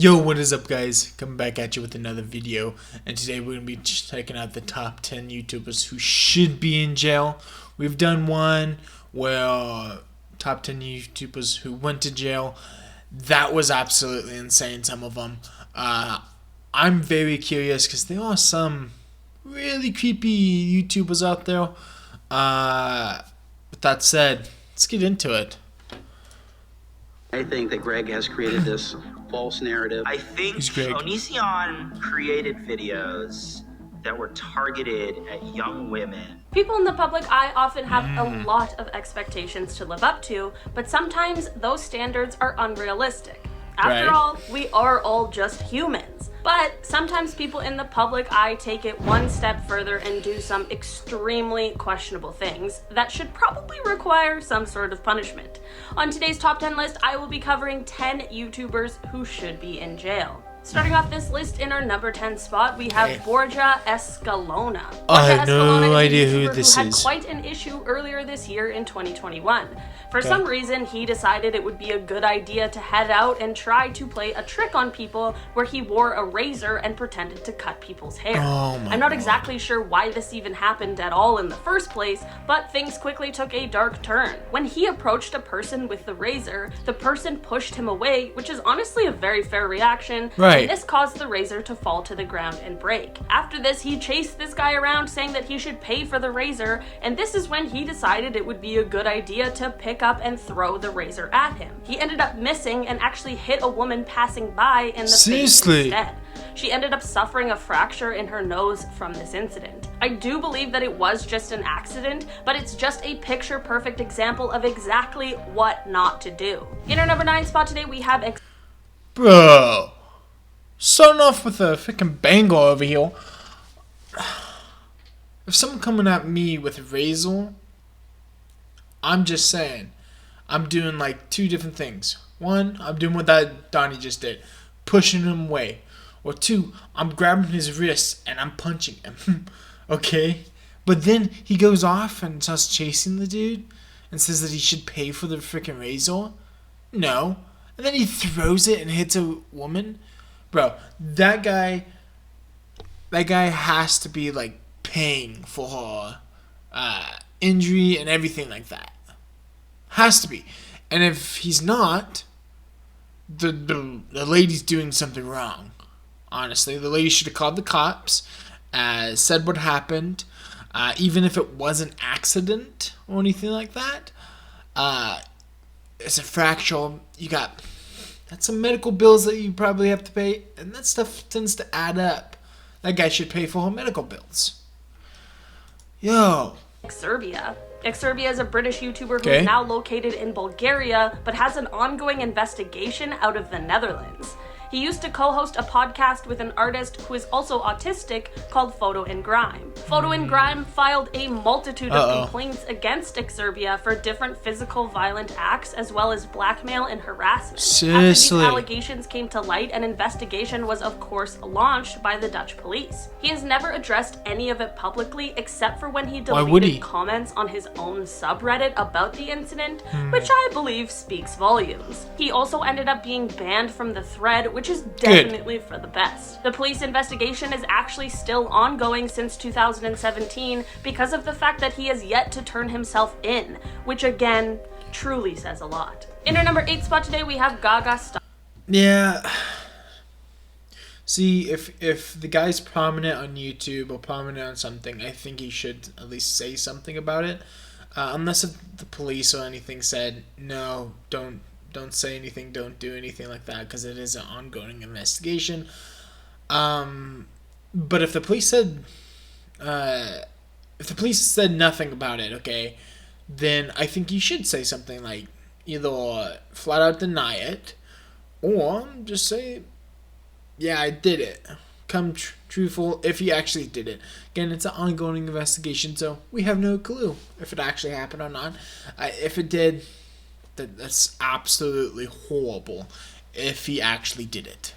Yo, what is up, guys? Coming back at you with another video, and today we're going to be checking out the top 10 YouTubers who should be in jail. We've done one where top 10 YouTubers who went to jail. That was absolutely insane, some of them. I'm very curious because there are some really creepy YouTubers out there. With that said, let's get into it. I think that Greg has created this false narrative. I think Onision created videos that were targeted at young women. People in the public eye often have a lot of expectations to live up to, but sometimes those standards are unrealistic. After all, we are all just humans. But sometimes people in the public eye take it one step further and do some extremely questionable things that should probably require some sort of punishment. On today's top 10 list, I will be covering 10 YouTubers who should be in jail. Starting off this list in our number 10 spot, we have Borja Escalona. I have no idea who this had is. Quite an issue earlier this year in 2021. For some reason, he decided it would be a good idea to head out and try to play a trick on people where he wore a razor and pretended to cut people's hair. I'm not exactly sure why this even happened at all in the first place, but things quickly took a dark turn. When he approached a person with the razor, the person pushed him away, which is honestly a very fair reaction. And this caused the razor to fall to the ground and break. After this, he chased this guy around saying that he should pay for the razor, and this is when he decided it would be a good idea to pick up and throw the razor at him. He ended up missing and actually hit a woman passing by in the face instead. She ended up suffering a fracture in her nose from this incident. I do believe that it was just an accident, but it's just a picture-perfect example of exactly what not to do. In our number 9 spot today, we have Bro. Starting off with a freaking banger over here. If someone coming at me with a razor, I'm just saying, I'm doing like two different things. One, I'm doing what that Donnie just did, pushing him away. Or two, I'm grabbing his wrist and I'm punching him. Okay? But then he goes off and starts chasing the dude and says that he should pay for the freaking razor. No. And then he throws it and hits a woman. Bro, that guy has to be like paying for her injury and everything like that. Has to be. And if he's not, the lady's doing something wrong. Honestly, the lady should have called the cops, said what happened, even if it was an accident or anything like that. It's a fracture. That's some medical bills that you probably have to pay, and that stuff tends to add up. That guy should pay for her medical bills. Yo. Exurbia. Exurbia is a British YouTuber who is now located in Bulgaria, but has an ongoing investigation out of the Netherlands. He used to co-host a podcast with an artist who is also autistic called Photo and Grime. Photo and Grime filed a multitude of complaints against Exurbia for different physical violent acts as well as blackmail and harassment. Seriously? After these allegations came to light, an investigation was of course launched by the Dutch police. He has never addressed any of it publicly except for when he deleted comments on his own subreddit about the incident, which I believe speaks volumes. He also ended up being banned from the thread, which is definitely for the best. The police investigation is actually still ongoing since 2017 because of the fact that he has yet to turn himself in, which again, truly says a lot. In our number 8 spot today, we have Gaga Stop. Yeah. See, if the guy's prominent on YouTube or prominent on something, I think he should at least say something about it. Unless if the police or anything said, no, don't say anything, don't do anything like that, because it is an ongoing investigation. But if the police said nothing about it, okay, then I think you should say something like either flat out deny it, or just say, yeah, I did it. Come truthful if he actually did it. Again, it's an ongoing investigation, so we have no clue if it actually happened or not. If it did, that's absolutely horrible if he actually did it.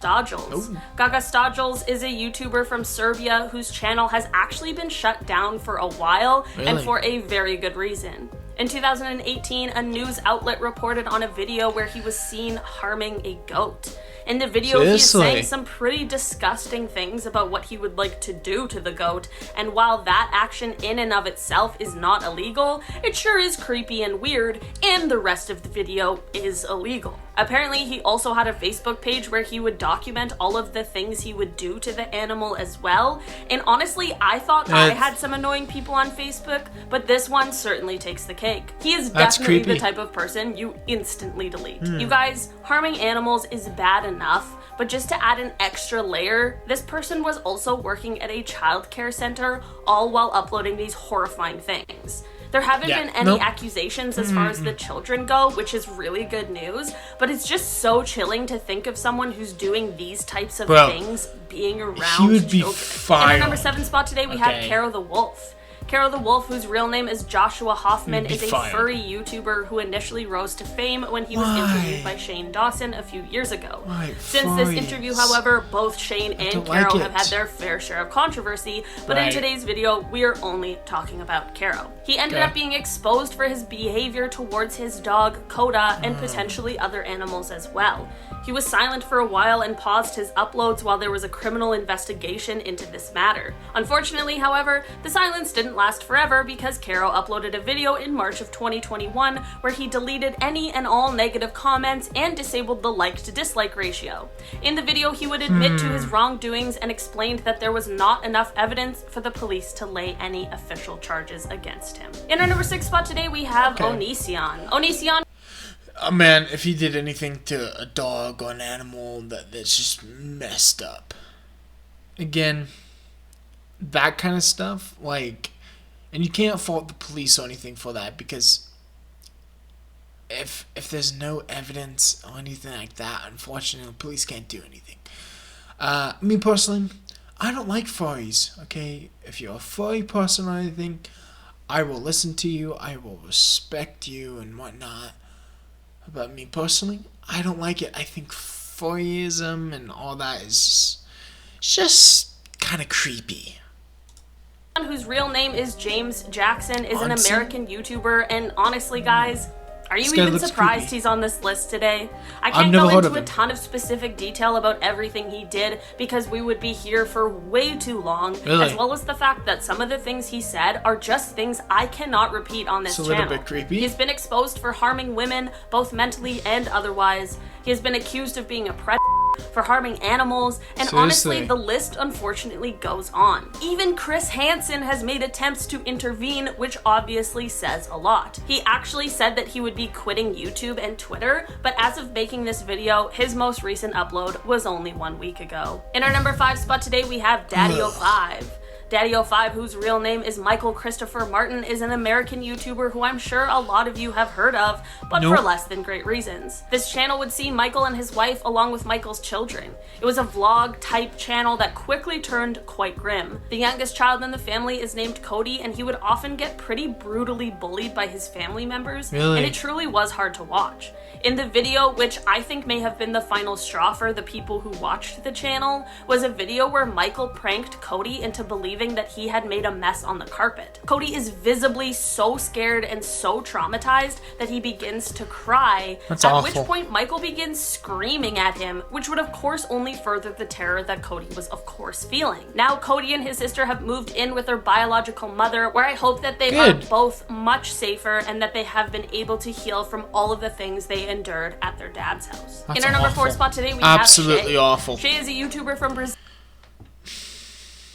Stajals. Gaga Stajals is a YouTuber from Serbia whose channel has actually been shut down for a while and for a very good reason. In 2018, a news outlet reported on a video where he was seen harming a goat. In the video, he is saying some pretty disgusting things about what he would like to do to the goat, and while that action in and of itself is not illegal, it sure is creepy and weird, and the rest of the video is illegal. Apparently, he also had a Facebook page where he would document all of the things he would do to the animal as well, and honestly, I thought I had some annoying people on Facebook, but this one certainly takes the cake. He is definitely the type of person you instantly delete. You guys, harming animals is bad enough, but just to add an extra layer, this person was also working at a childcare center, all while uploading these horrifying things. There haven't been any accusations as far as the children go, which is really good news, but it's just so chilling to think of someone who's doing these types of things being around he would be children. fired. In our number 7 spot today, we have Caro the Wolf. Caro the Wolf, whose real name is Joshua Hoffman, is a furry YouTuber who initially rose to fame when he was interviewed by Shane Dawson a few years ago. Since this interview, however, both Shane and Caro have had their fair share of controversy, but in today's video, we are only talking about Caro. He ended up being exposed for his behavior towards his dog, Coda, and potentially other animals as well. He was silent for a while and paused his uploads while there was a criminal investigation into this matter. Unfortunately, however, the silence didn't last forever because Caro uploaded a video in March of 2021 where he deleted any and all negative comments and disabled the like to dislike ratio. In the video, he would admit to his wrongdoings and explained that there was not enough evidence for the police to lay any official charges against him. In our number 6 spot today, we have Onision. Onision. Man, if he did anything to a dog or an animal, that's just messed up. Again, that kind of stuff, like, and you can't fault the police or anything for that, because if there's no evidence or anything like that, unfortunately, the police can't do anything. Me personally, I don't like furries, okay? If you're a furry person or anything, I will listen to you, I will respect you and whatnot. But me personally, I don't like it. I think furryism and all that is just kind of creepy. Whose real name is James Jackson is an American YouTuber, and honestly, guys, are you even surprised he's on this list today? I can't go into a ton of specific detail about everything he did because we would be here for way too long, as well as the fact that some of the things he said are just things I cannot repeat on this channel. It's a little bit creepy. He's been exposed for harming women, both mentally and otherwise. He has been accused of being a predator, for harming animals, and honestly, the list unfortunately goes on. Even Chris Hansen has made attempts to intervene, which obviously says a lot. He actually said that he would be quitting YouTube and Twitter, but as of making this video, his most recent upload was only 1 week ago. In our number 5 spot today, we have Daddy05. Daddy05, whose real name is Michael Christopher Martin, is an American YouTuber who I'm sure a lot of you have heard of, but for less than great reasons. This channel would see Michael and his wife along with Michael's children. It was a vlog type channel that quickly turned quite grim. The youngest child in the family is named Cody, and he would often get pretty brutally bullied by his family members, and it truly was hard to watch. In the video, which I think may have been the final straw for the people who watched the channel, was a video where Michael pranked Cody into believing that he had made a mess on the carpet. Cody is visibly so scared and so traumatized that he begins to cry, at which point Michael begins screaming at him, which would of course only further the terror that Cody was of course feeling. Now Cody and his sister have moved in with their biological mother, where I hope that they are both much safer and that they have been able to heal from all of the things they endured at their dad's house. In our number 4 spot today, we have Shay. Shay is a YouTuber from Brazil.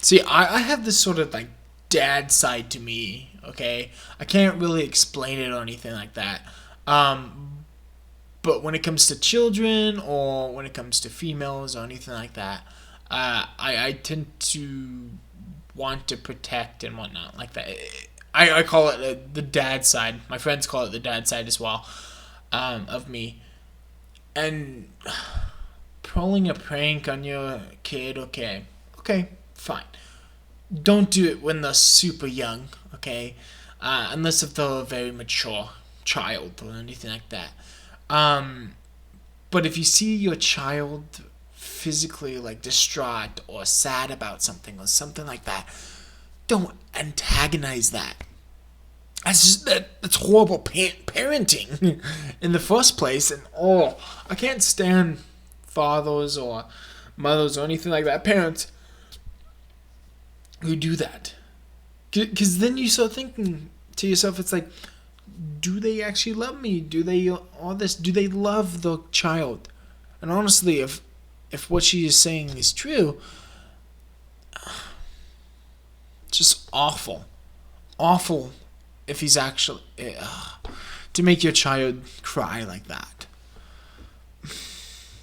See, I have this sort of like dad side to me, okay? I can't really explain it or anything like that. But when it comes to children or when it comes to females or anything like that, I tend to want to protect and whatnot like that. I call it the dad side. My friends call it the dad side as well, of me. And pulling a prank on your kid, okay, fine. Don't do it when they're super young, okay? Unless if they're a very mature child or anything like that. But if you see your child physically like distraught or sad about something or something like that, don't antagonize that. That's horrible parenting in the first place. And I can't stand fathers or mothers or anything like that, parents who do that. Because then you start thinking to yourself, it's like, do they actually love me? Do they Do they love the child? And honestly, if what she is saying is true, it's just awful if he's actually to make your child cry like that.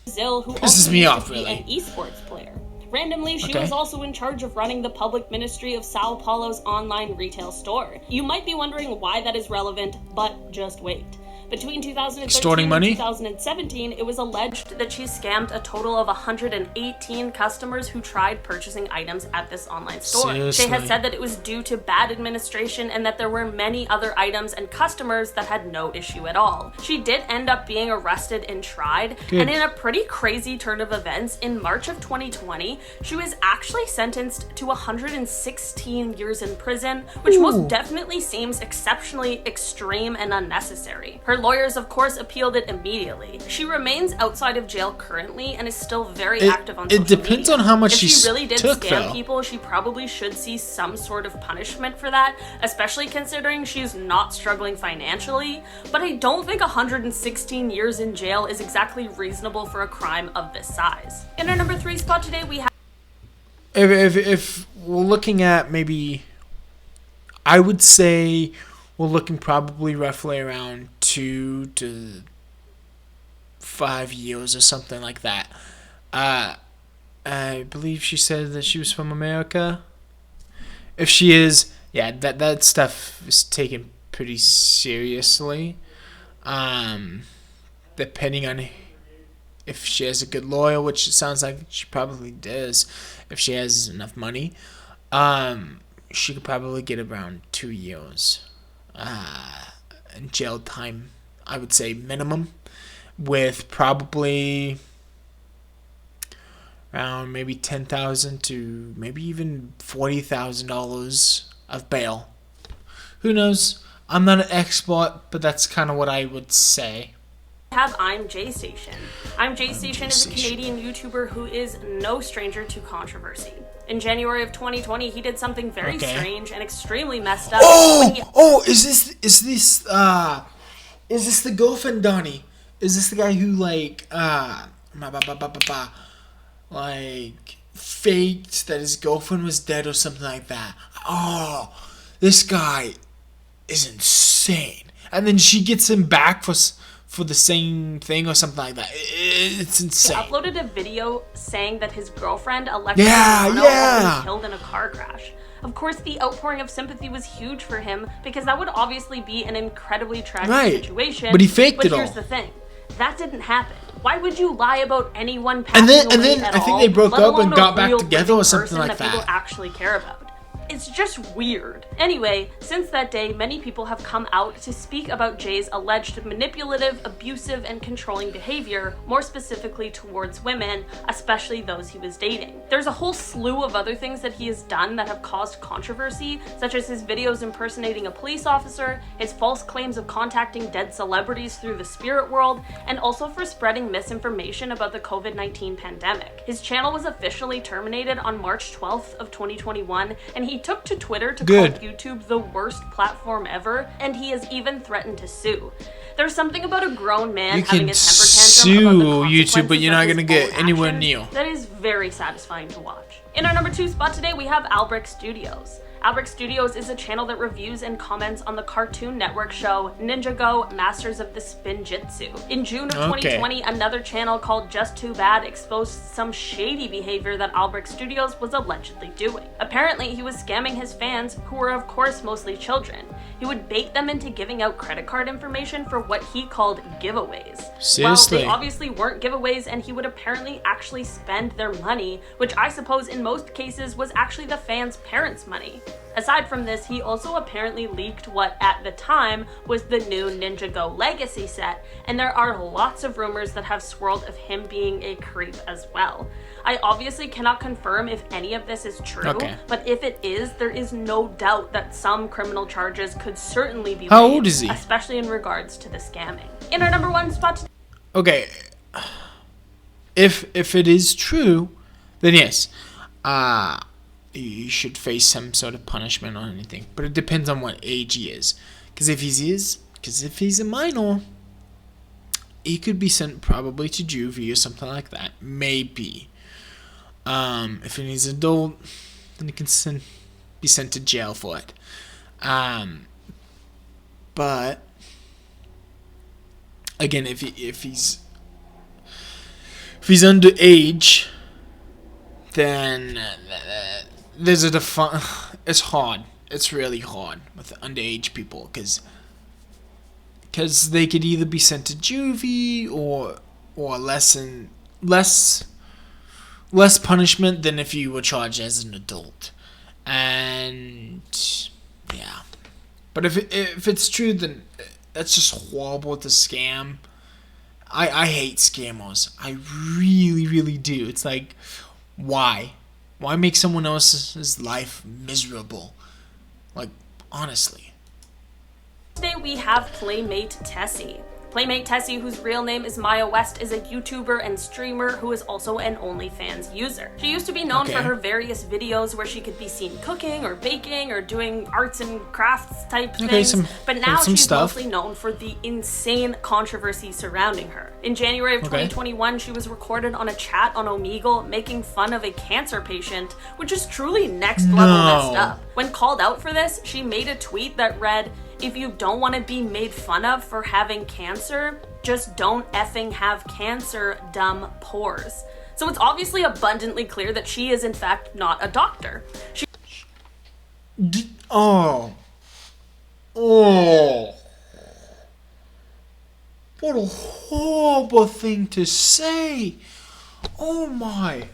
Zill, who Pisses also me used off, to be really. an esports player. Randomly, she Okay. was also in charge of running the public ministry of Sao Paulo's online retail store. You might be wondering why that is relevant, but just wait. Between 2013 Extorting and money? 2017, it was alleged that she scammed a total of 118 customers who tried purchasing items at this online store. Seriously? She had said that it was due to bad administration and that there were many other items and customers that had no issue at all. She did end up being arrested and tried, Good. and in a pretty crazy turn of events, in March of 2020, she was actually sentenced to 116 years in prison, which most definitely seems exceptionally extreme and unnecessary. Her lawyers, of course, appealed it immediately. She remains outside of jail currently and is still very active on social It depends media. on how much If she she really did took, scam though. people, she probably should see some sort of punishment for that, especially considering she's not struggling financially. But I don't think 116 years in jail is exactly reasonable for a crime of this size. In our number 3 spot today, we have If we're looking at maybe, I would say we're looking probably roughly around 2 to 5 years or something like that. I believe she said that she was from America. If she is, yeah, that stuff is taken pretty seriously. Depending on if she has a good lawyer, which it sounds like she probably does, if she has enough money, she could probably get around 2 years in jail time, I would say minimum, with probably around maybe $10,000 to maybe even $40,000 of bail. Who knows? I'm not an expert, but that's kind of what I would say. I'm Jay Station. I'm Jay Station is a Canadian YouTuber who is no stranger to controversy. In January of 2020, he did something very strange and extremely messed up. Is this the girlfriend, Donnie? Is this the guy who faked that his girlfriend was dead or something like that? Oh, this guy is insane. And then she gets him back for the same thing or something like that. It's insane. He uploaded a video saying that his girlfriend, Alexa, had been killed in a car crash. Of course, the outpouring of sympathy was huge for him because that would obviously be an incredibly tragic situation. But he faked it all. But here's the thing. That didn't happen. Why would you lie about anyone And passing then away at I think all, they broke let up alone and a got back real together or living something person like that people that. actually care about? It's just weird. Anyway, since that day, many people have come out to speak about Jay's alleged manipulative, abusive, and controlling behavior, more specifically towards women, especially those he was dating. There's a whole slew of other things that he has done that have caused controversy, such as his videos impersonating a police officer, his false claims of contacting dead celebrities through the spirit world, and also for spreading misinformation about the COVID-19 pandemic. His channel was officially terminated on March 12th of 2021, and he took to Twitter to call YouTube the worst platform ever, and he has even threatened to sue. There's something about a grown man having a temper tantrum about the YouTube, but you're not consequences gonna of get his own anywhere actions near. that is very satisfying to watch. In our number 2 spot today, we have Albrecht Studios. Albrecht Studios is a channel that reviews and comments on the Cartoon Network show Ninjago Masters of the Spinjitzu. In June of 2020, another channel called Just Too Bad exposed some shady behavior that Albrecht Studios was allegedly doing. Apparently, he was scamming his fans, who were of course mostly children. He would bait them into giving out credit card information for what he called giveaways. Seriously? Well, they obviously weren't giveaways, and he would apparently actually spend their money, which I suppose in most cases was actually the fans' parents' money. Aside from this, he also apparently leaked what at the time was the new Ninjago Legacy set, and there are lots of rumors that have swirled of him being a creep as well. I obviously cannot confirm if any of this is true, but if it is, there is no doubt that some criminal charges could certainly be How laid, old is he? especially in regards to the scamming. In our number one spot, Okay, if it is true, then yes, you should face some sort of punishment or anything. But it depends on what age he is. Because if he's a minor, he could be sent probably to juvie or something like that. Maybe. If he's an adult, then he can be sent to jail for it. But again, if he's underage, then there's it's hard. It's really hard with underage people because they could either be sent to juvie or less punishment than if you were charged as an adult. And yeah, but if it's true, then that's just horrible to scam. I hate scammers. I really, really do. It's like, why? Why make someone else's life miserable? Like, honestly. today we have Playmate Tessie. Playmate Tessie, whose real name is Maya West, is a YouTuber and streamer who is also an OnlyFans user. She used to be known for her various videos where she could be seen cooking or baking or doing arts and crafts type things, but now she's mostly known for the insane controversy surrounding her. In January of 2021, she was recorded on a chat on Omegle making fun of a cancer patient, which is truly next level messed up. When called out for this, she made a tweet that read, "If you don't want to be made fun of for having cancer, just don't effing have cancer, dumb pores." So it's obviously abundantly clear that she is in fact not a doctor. What a horrible thing to say. Oh my.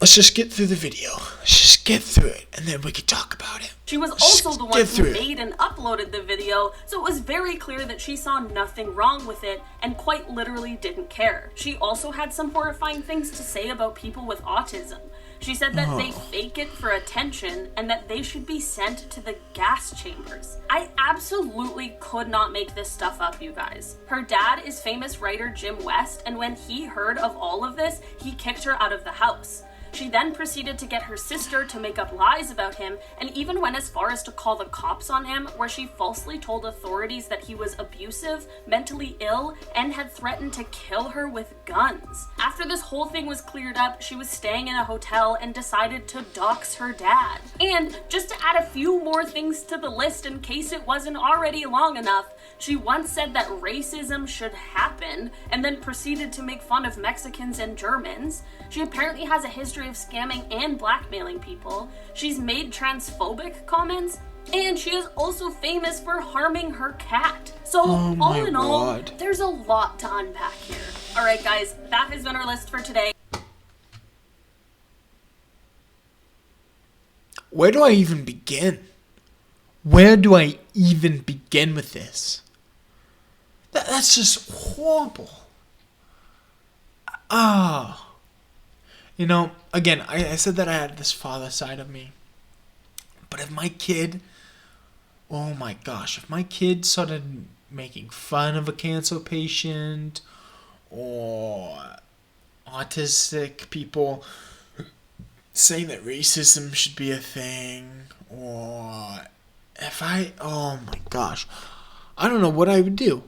Let's just get through the video. Let's just get through it, and then we can talk about it. She was also the one who made and uploaded the video, so it was very clear that she saw nothing wrong with it and quite literally didn't care. She also had some horrifying things to say about people with autism. She said that they fake it for attention and that they should be sent to the gas chambers. I absolutely could not make this stuff up, you guys. Her dad is famous writer Jim West, and when he heard of all of this, he kicked her out of the house. She then proceeded to get her sister to make up lies about him and even went as far as to call the cops on him, where she falsely told authorities that he was abusive, mentally ill, and had threatened to kill her with guns. After this whole thing was cleared up, she was staying in a hotel and decided to dox her dad. And just to add a few more things to the list in case it wasn't already long enough, she once said that racism should happen and then proceeded to make fun of Mexicans and Germans. She apparently has a history of scamming and blackmailing people. She's made transphobic comments, and she is also famous for harming her cat. So all in all, there's a lot to unpack here. Alright guys, that has been our list for today. Where do I even begin? Where do I even begin with this? That's just horrible. You know, again, I said that I had this father side of me. But if my kid, oh my gosh, if my kid started making fun of a cancer patient or autistic people, saying that racism should be a thing, or oh my gosh, I don't know what I would do.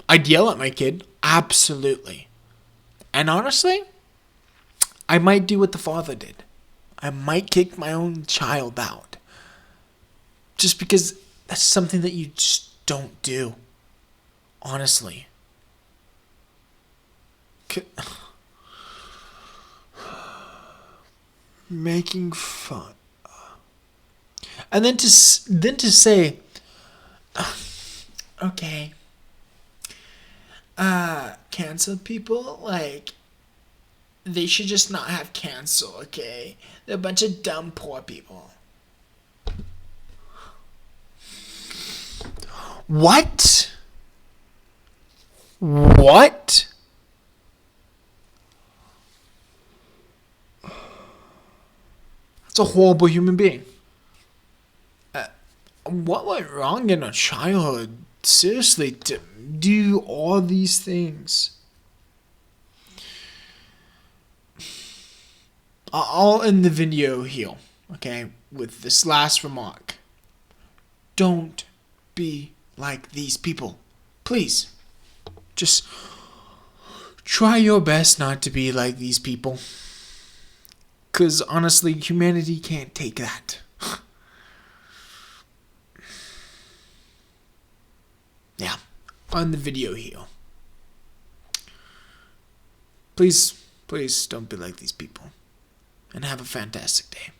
I'd yell at my kid, absolutely. And honestly, I might do what the father did. I might kick my own child out. Just because that's something that you just don't do. Honestly. Making fun. And then to say, okay, cancel people, like, they should just not have cancel, okay? They're a bunch of dumb, poor people. What? What? That's a horrible human being. What went wrong in her childhood? Seriously, to do all these things. I'll end the video here, okay, with this last remark. Don't be like these people. Please. Just try your best not to be like these people. Because honestly, humanity can't take that. Yeah, on the video here. Please don't be like these people. And have a fantastic day.